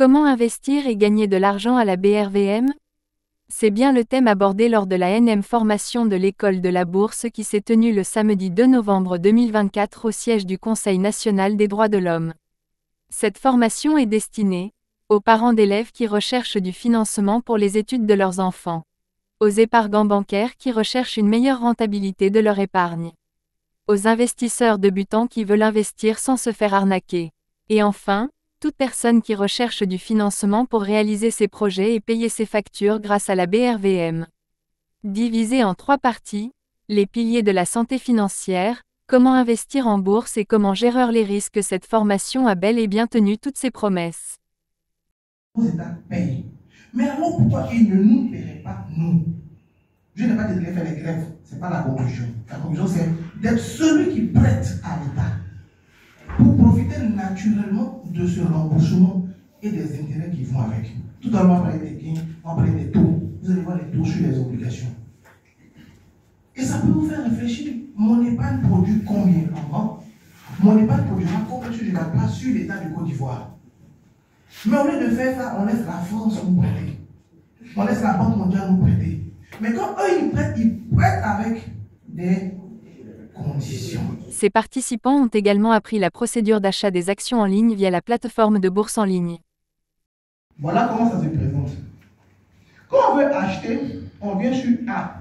Comment investir et gagner de l'argent à la BRVM? C'est bien le thème abordé lors de la NM formation de l'école de la Bourse qui s'est tenue le samedi 2 novembre 2024 au siège du Conseil national des droits de l'homme. Cette formation est destinée aux parents d'élèves qui recherchent du financement pour les études de leurs enfants, aux épargnants bancaires qui recherchent une meilleure rentabilité de leur épargne, aux investisseurs débutants qui veulent investir sans se faire arnaquer, et enfin, toute personne qui recherche du financement pour réaliser ses projets et payer ses factures grâce à la BRVM. Divisé en 3 parties, les piliers de la santé financière, comment investir en bourse et comment gérer les risques. Cette formation a bel et bien tenu toutes ses promesses. Aux États payent. Mais alors pourquoi ils ne nous paieraient pas, nous? Je n'ai pas dit de les faire les grèves, ce n'est pas la conclusion. La conclusion, c'est d'être celui qui prête à l'État pour profiter naturellement de ce remboursement et des intérêts qui vont avec. Tout à l'heure, on va parler des gains, on va parler des taux. Vous allez voir les taux sur les obligations. Et ça peut vous faire réfléchir. Mon épargne produit combien en an? Mon épargne produira combien si je la place sur l'État du Côte d'Ivoire? Mais au lieu de faire ça, on laisse la France nous prêter. On laisse la Banque mondiale nous prêter. Mais quand eux, ils prêtent avec des conditions. Ces participants ont également appris la procédure d'achat des actions en ligne via la plateforme de bourse en ligne. Voilà comment ça se présente. Quand on veut acheter, on vient sur A.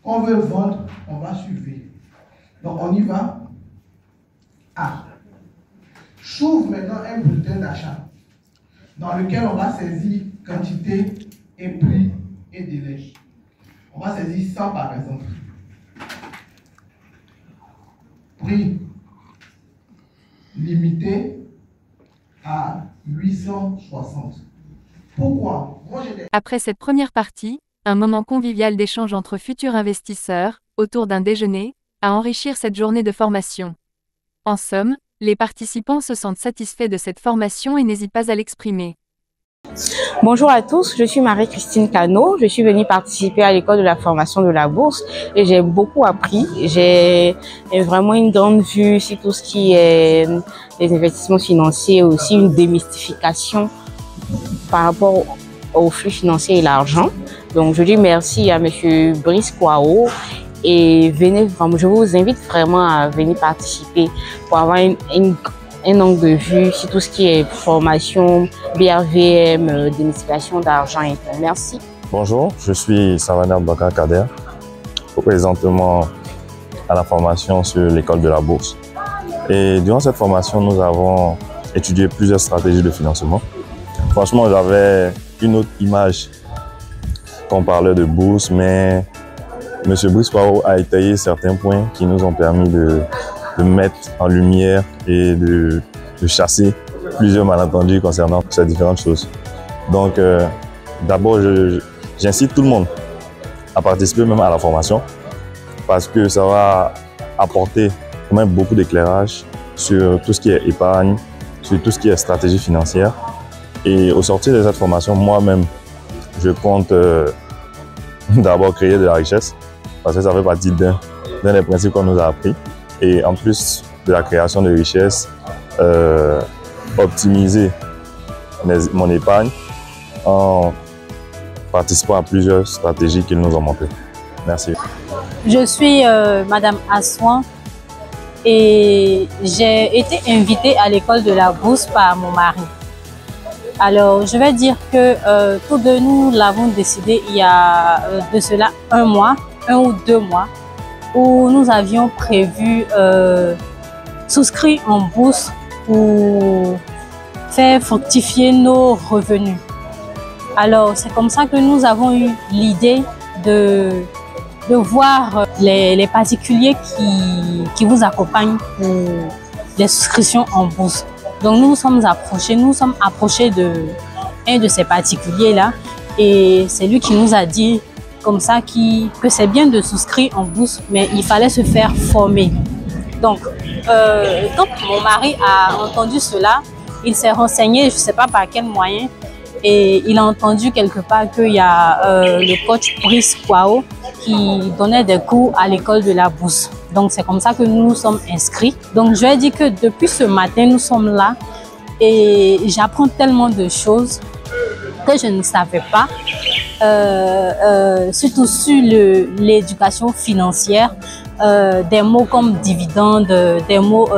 Quand on veut vendre, on va sur V. Donc on y va. A. J'ouvre maintenant un bulletin d'achat dans lequel on va saisir quantité et prix et délai. On va saisir 100 par exemple. Prix limité à 860. Pourquoi? Après cette première partie, un moment convivial d'échange entre futurs investisseurs, autour d'un déjeuner, à enrichir cette journée de formation. En somme, les participants se sentent satisfaits de cette formation et n'hésitent pas à l'exprimer. Bonjour à tous, je suis Marie-Christine Cano, je suis venue participer à l'école de la formation de la bourse et j'ai beaucoup appris. J'ai vraiment une grande vue sur tout ce qui est les investissements financiers, aussi une démystification par rapport au flux financier et l'argent. Donc je dis merci à monsieur Brice Kwao et venez, je vous invite vraiment à venir participer pour avoir un angle de vue sur tout ce qui est formation, BRVM, démystification d'argent et tout. Merci. Bonjour, je suis Savannah Bakar Kader, présentement à la formation sur l'école de la bourse. Et durant cette formation, nous avons étudié plusieurs stratégies de financement. Franchement, j'avais une autre image quand on parlait de bourse, mais M. Brice Kwao a étayé certains points qui nous ont permis de mettre en lumière et de chasser plusieurs malentendus concernant ces différentes choses. Donc, d'abord, j'incite tout le monde à participer même à la formation parce que ça va apporter quand même beaucoup d'éclairage sur tout ce qui est épargne, sur tout ce qui est stratégie financière. Et au sortir de cette formation, moi-même, je compte d'abord créer de la richesse parce que ça fait partie d'un des principes qu'on nous a appris. Et en plus de la création de richesse, optimiser mon épargne en participant à plusieurs stratégies qu'ils nous ont montrées. Merci. Je suis Madame Aswan et j'ai été invitée à l'école de la bourse par mon mari. Alors, je vais dire que tous deux nous l'avons décidé il y a de cela 1 mois, 1 ou 2 mois, où nous avions prévu souscrire en bourse pour faire fructifier nos revenus. Alors, c'est comme ça que nous avons eu l'idée de voir les particuliers qui vous accompagnent pour les souscriptions en bourse. Donc, nous sommes approchés d'un de ces particuliers-là et c'est lui qui nous a dit comme ça que c'est bien de souscrire en bourse, mais il fallait se faire former. Donc, quand mon mari a entendu cela, il s'est renseigné, je ne sais pas par quel moyen, et il a entendu quelque part qu'il y a le coach Brice Kwao qui donnait des cours à l'école de la bourse. Donc, c'est comme ça que nous nous sommes inscrits. Donc, je vais dire que depuis ce matin, nous sommes là et j'apprends tellement de choses que je ne savais pas, surtout sur l'éducation financière, des mots comme dividende, des mots,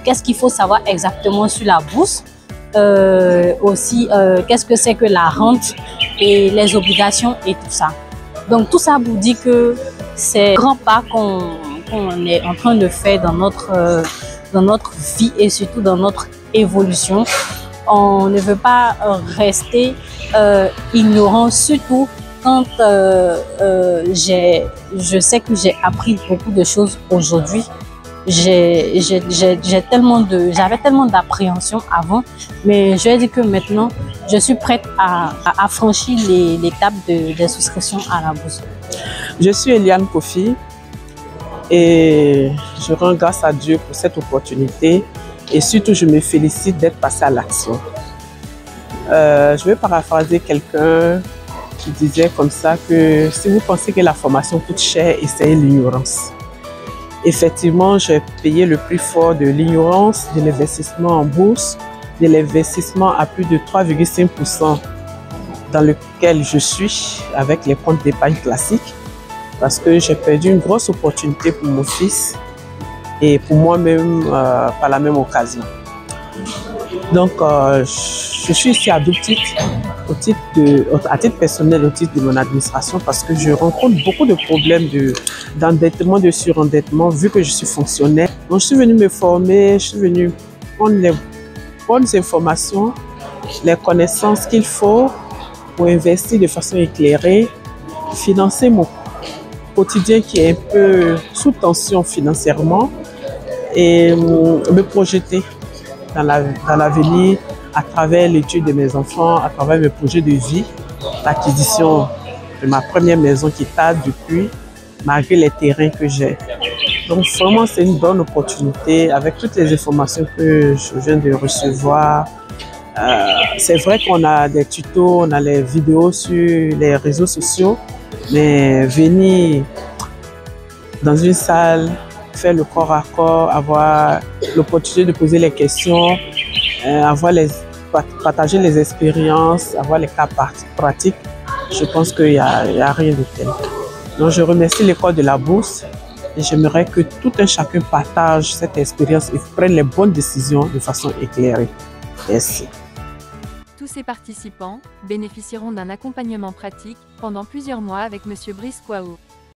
qu'est-ce qu'il faut savoir exactement sur la bourse, aussi qu'est-ce que c'est que la rente et les obligations et tout ça. Donc tout ça vous dit que c'est un grand pas qu'on est en train de faire dans notre vie et surtout dans notre évolution. On ne veut pas rester ignorant, surtout quand je sais que j'ai appris beaucoup de choses aujourd'hui. J'avais tellement d'appréhension avant, mais je vais dire que maintenant, je suis prête à franchir l'étape des souscriptions à la bourse. Je suis Eliane Kofi et je rends grâce à Dieu pour cette opportunité et surtout je me félicite d'être passée à l'action. Je vais paraphraser quelqu'un qui disait comme ça que si vous pensez que la formation coûte cher, essayez l'ignorance. Effectivement, j'ai payé le prix fort de l'ignorance, de l'investissement en bourse, de l'investissement à plus de 3,5% dans lequel je suis avec les comptes d'épargne classiques parce que j'ai perdu une grosse opportunité pour mon fils et pour moi-même par la même occasion. Donc, je suis ici à double titre, à titre personnel, au titre de mon administration, parce que je rencontre beaucoup de problèmes d'endettement, de surendettement, vu que je suis fonctionnaire. Donc, je suis venue me former, je suis venue prendre les bonnes informations, les connaissances qu'il faut pour investir de façon éclairée, financer mon quotidien qui est un peu sous tension financièrement et me projeter dans l'avenir à travers l'étude de mes enfants, à travers mes projets de vie, l'acquisition de ma première maison qui tarde depuis, malgré les terrains que j'ai. Donc vraiment, c'est une bonne opportunité avec toutes les informations que je viens de recevoir. C'est vrai qu'on a des tutos, on a les vidéos sur les réseaux sociaux, mais venir dans une salle, faire le corps à corps, avoir l'opportunité de poser les questions, partager les expériences, avoir les cas pratiques, je pense qu'il n'y a rien de tel. Donc je remercie l'école de la bourse et j'aimerais que tout un chacun partage cette expérience et prenne les bonnes décisions de façon éclairée. Merci. Tous ces participants bénéficieront d'un accompagnement pratique pendant plusieurs mois avec M. Brice Kouao.